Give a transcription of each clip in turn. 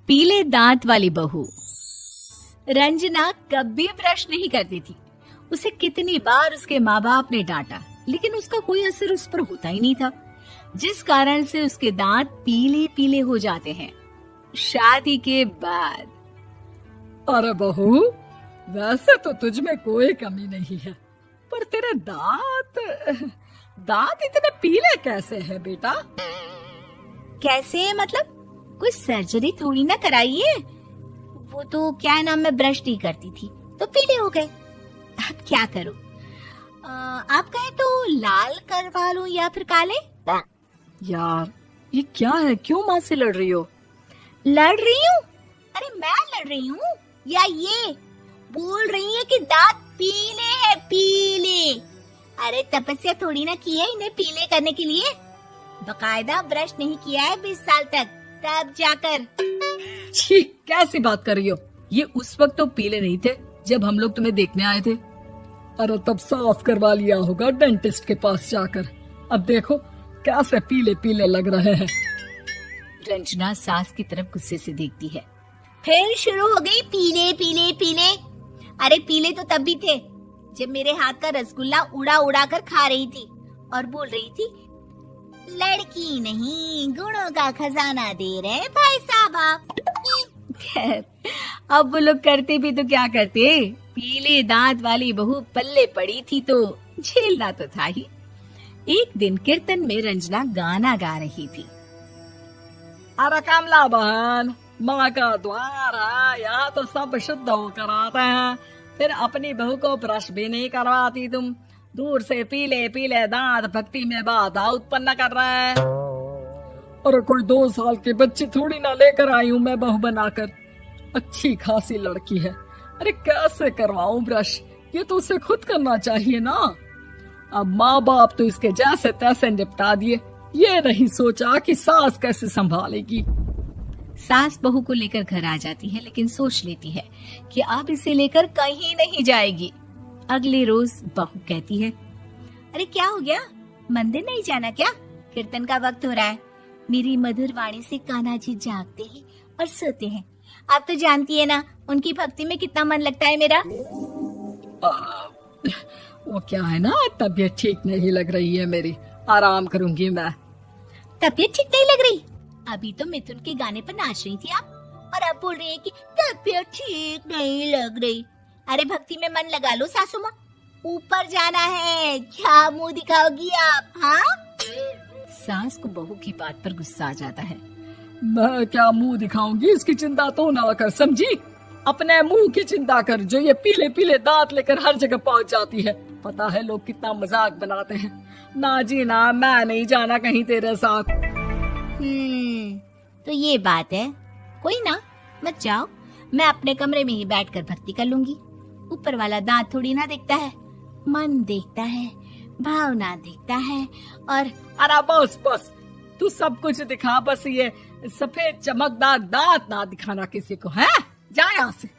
पीले दांत वाली बहू। रंजना कभी ब्रश नहीं करती थी। उसे कितनी बार उसके माँ बाप ने डांटा, लेकिन उसका कोई असर उस पर होता ही नहीं था, जिस कारण से उसके दांत पीले पीले हो जाते हैं। शादी के बाद अरे बहू, वैसे तो तुझ में कोई कमी नहीं है, पर तेरे दांत इतने पीले कैसे हैं बेटा? कैसे मतलब? कोई सर्जरी थोड़ी ना कराइए। वो तो क्या नाम, मैं ब्रश नहीं करती थी तो पीले हो गए। अब क्या करूं? आप कहें तो लाल करवा लूं या फिर काले? यार ये क्या है, क्यों माँ से लड़ रही हो? लड़ रही हूँ? अरे मैं लड़ रही हूँ या ये बोल रही है कि दांत पीले हैं, पीले। अरे तपस्या थोड़ी ना की है इन्हें पीले करने के लिए। बकायदा ब्रश नहीं किया है 20 साल तक, तब जाकर। छी, कैसी बात कर रही हो? ये उस वक्त तो पीले नहीं थे जब हम लोग तुम्हें देखने आए थे। अरे तब साफ करवा लिया होगा डेंटिस्ट के पास जाकर। अब देखो कैसे पीले पीले लग रहे हैं। रंजना सास की तरफ गुस्से से देखती है। फिर शुरू हो गई पीले पीले पीले। अरे पीले तो तब भी थे जब मेरे हाथ का रसगुल्ला उड़ा उड़ा कर खा रही थी और बोल रही थी, लड़की नहीं गुणों का खजाना दे रहे भाई साहब आप। खैर, अब वो लोग करते भी तो क्या करते, पीले दांत वाली बहू पल्ले पड़ी थी तो झेलना तो था ही। एक दिन कीर्तन में रंजना गाना गा रही थी। अरे कमला बहन, माँ का द्वार है, यहाँ तो सब शुद्ध होकर आते हैं, फिर अपनी बहू को ब्रश भी नहीं करवाती तुम। दूर से पीले पीले दांत भक्ति में बाधा उत्पन्न कर रहे हैं। अरे कोई 2 साल की बच्ची थोड़ी ना लेकर आई हूँ मैं बहू बनाकर। अच्छी खासी लड़की है, अरे कैसे करवाऊं ब्रश? ये तो उसे खुद करना चाहिए ना। अब माँ बाप तो इसके जैसे तैसे निपटा दिए, ये नहीं सोचा कि सास कैसे संभालेगी। सास बहू को लेकर घर आ जाती है, लेकिन सोच लेती है कि अब इसे लेकर कहीं नहीं जाएगी। अगले रोज बहू कहती है, अरे क्या हो गया, मंदिर नहीं जाना क्या? कीर्तन का वक्त हो रहा है। मेरी मधुर वाणी से कान्हा जी जागते हैं और सोते हैं। आप तो जानती है ना उनकी भक्ति में कितना मन लगता है मेरा। वो क्या है ना, तबीयत ठीक नहीं लग रही है मेरी, आराम करूंगी मैं। तबीयत ठीक नहीं लग रही? अभी तो मिथुन के गाने पर नाच रही थी आप, और अब बोल रही है कि तबीयत ठीक नहीं लग रही। अरे भक्ति में मन लगा लो सासू माँ, ऊपर जाना है, क्या मुंह दिखाओगी आप? हाँ? सास को बहू की बात पर गुस्सा आ जाता है। मैं क्या मुंह दिखाऊंगी, इसकी चिंता तो ना कर, समझी? अपने मुंह की चिंता कर, जो ये पीले पीले दांत लेकर हर जगह पहुंच जाती है। पता है लोग कितना मजाक बनाते हैं। ना जी ना, मैं नहीं जाना कहीं तेरे साथ। तो ये बात है, कोई ना, मत जाओ, मैं अपने कमरे में ही बैठकर भक्ति कर लूंगी। ऊपर वाला दांत थोड़ी ना देखता है, मन देखता है, भावना देखता है। और अरे बस बस, तू सब कुछ दिखा, बस ये सफेद चमकदार दांत ना दिखाना किसी को, है? जा यहाँ से।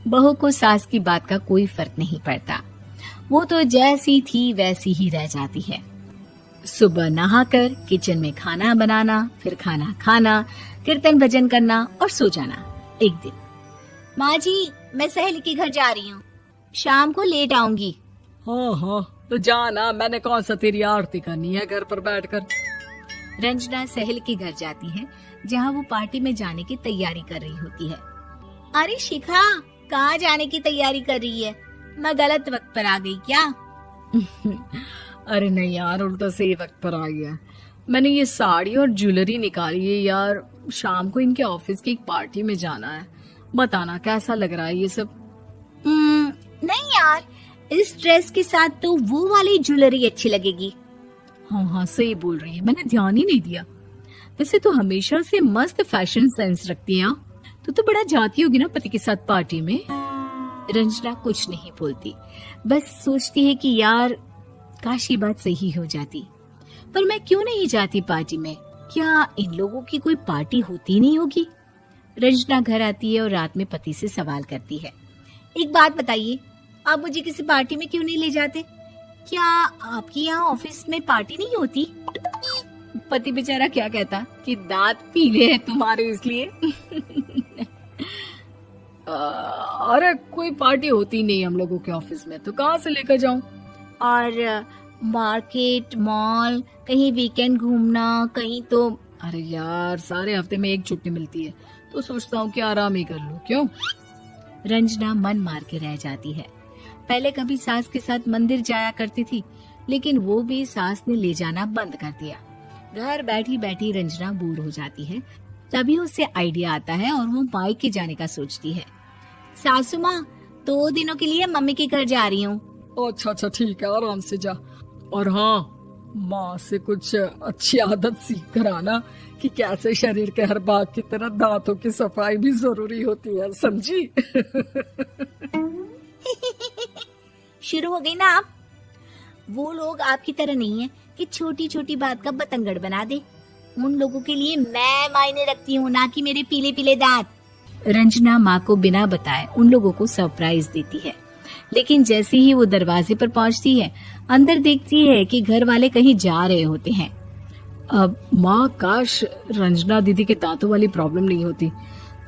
बहू को सास की बात का कोई फर्क नहीं पड़ता, वो तो जैसी थी वैसी ही रह जाती है। सुबह नहाकर किचन में खाना बनाना, फिर खाना खाना, कीर्तन भजन करना और सो जाना। एक दिन, माँ जी मैं सहेली के घर जा रही हूँ, शाम को लेट आऊंगी। हाँ हाँ तो जाना, मैंने कौन सा तेरी आरती करनी है घर पर बैठकर। रंजना सहेली के घर जाती है, जहाँ वो पार्टी में जाने की तैयारी कर रही होती है। अरे शिखा, कहाँ जाने की तैयारी कर रही है? मैं गलत वक्त पर आ गई क्या? अरे नहीं यार, उल्टा सही वक्त पर आ गया। मैंने ये साड़ी और ज्वेलरी निकाली है यार, शाम को इनके ऑफिस की एक पार्टी में जाना है। बताना कैसा लग रहा है ये सब? नहीं यार, इस ड्रेस के साथ तो वो वाली ज्वेलरी अच्छी लगेगी। हाँ हाँ सही बोल रही है, मैंने ध्यान ही नहीं दिया। वैसे तो हमेशा से मस्त फैशन सेंस रखती है। तो बड़ा जाती होगी ना पति के साथ पार्टी में। रंजना कुछ नहीं बोलती, बस सोचती है कि यार काश ये बात सही हो जाती, पर मैं क्यों नहीं जाती पार्टी में? क्या इन लोगों की कोई पार्टी होती नहीं होगी? रंजना घर आती है और रात में पति से सवाल करती है, एक बात बताइए, आप मुझे किसी पार्टी में क्यों नहीं ले जाते? क्या आपकी यहाँ ऑफिस में पार्टी नहीं होती? पति बेचारा क्या कहता कि दांत पीले हैं तुम्हारे इसलिए। अरे कोई पार्टी होती नहीं हम लोगों के ऑफिस में, तो कहाँ से लेकर जाऊं? और मार्केट, मॉल, कहीं वीकेंड घूमना, कहीं तो। अरे यार, सारे हफ्ते में एक छुट्टी मिलती है, तो सोचता हूँ कि आराम ही कर लूं। क्यों? रंजना मन मार के रह जाती है। पहले कभी सास के साथ मंदिर जाया करती थी, लेकिन वो भी सास ने ले जाना बंद कर दिया। घर बैठी बैठी रंजना बोर हो जाती है। तभी उसे आइडिया आता है और वो मायके जाने का सोचती है। सासू माँ, 2 दिनों के लिए मम्मी के घर जा रही हूँ। अच्छा ठीक है, आराम से जा। और हाँ, माँ से कुछ अच्छी आदत सीख कर आना कि कैसे शरीर के हर भाग की तरह दांतों की सफाई भी जरूरी होती है, समझी? शुरू हो गई ना आप। वो लोग आपकी तरह नहीं है कि छोटी छोटी बात का बतंगड़ बना दे। उन लोगों के लिए मैं मायने रखती हूँ, ना कि मेरे पीले पीले दांत। रंजना माँ को बिना बताए उन लोगों को सरप्राइज देती है, लेकिन जैसे ही वो दरवाजे पर पहुंचती है, अंदर देखती है कि घर वाले कहीं जा रहे होते हैं। अब माँ, काश रंजना दीदी के दांतों वाली प्रॉब्लम नहीं होती,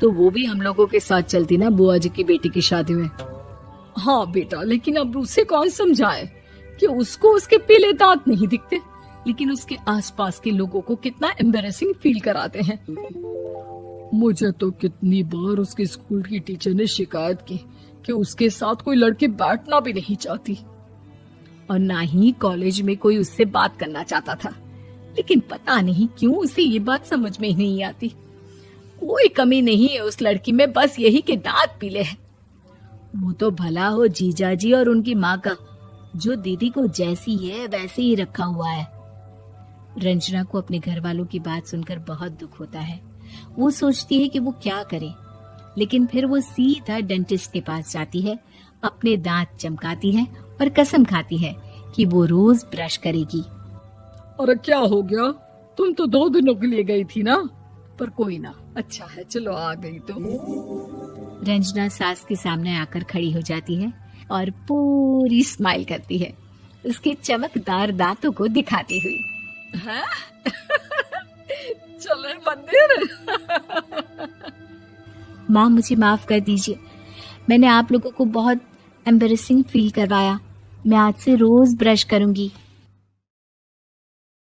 तो वो भी हम लोगों के साथ चलती ना बुआ जी की बेटी की शादी में। हाँ बेटा, लेकिन अब उसे कौन समझाए कि उसको उसके पीले दांत नहीं दिखते, लेकिन उसके आसपास के लोगों को कितना एम्बैरेसिंग फील कराते हैं। मुझे तो कितनी बार उसके स्कूल की टीचर ने शिकायत की कि उसके साथ कोई लड़की बैठना भी नहीं चाहती, और ना ही कॉलेज में कोई उससे बात करना चाहता था। लेकिन पता नहीं क्यों उसे ये बात समझ में ही नहीं आती। कोई कमी नहीं है उस लड़की में, बस यही कि दांत पीले हैं। वो तो भला हो जीजा जी और उनकी माँ का, जो दीदी को जैसी है वैसे ही रखा हुआ है। रंजना को अपने घर वालों की बात सुनकर बहुत दुख होता है। वो सोचती है कि वो क्या करे, लेकिन फिर वो सीधा डेंटिस्ट के पास जाती है, अपने दांत चमकाती है और कसम खाती है कि वो रोज ब्रश करेगी। अरे क्या हो गया? तुम तो 2 दिनों के लिए गई थी ना, पर कोई ना, अच्छा है, चलो आ गई तो। रंजना सास के सामने आकर खड़ी हो जाती है और पूरी स्माइल करती है, उसके चमकदार दांतों को दिखाती हुई। हैं? चले मंदिर। माँ, मुझे माफ कर दीजिए, मैंने आप लोगों को बहुत एम्बैरेसिंग फील करवाया। मैं आज से रोज ब्रश करूंगी।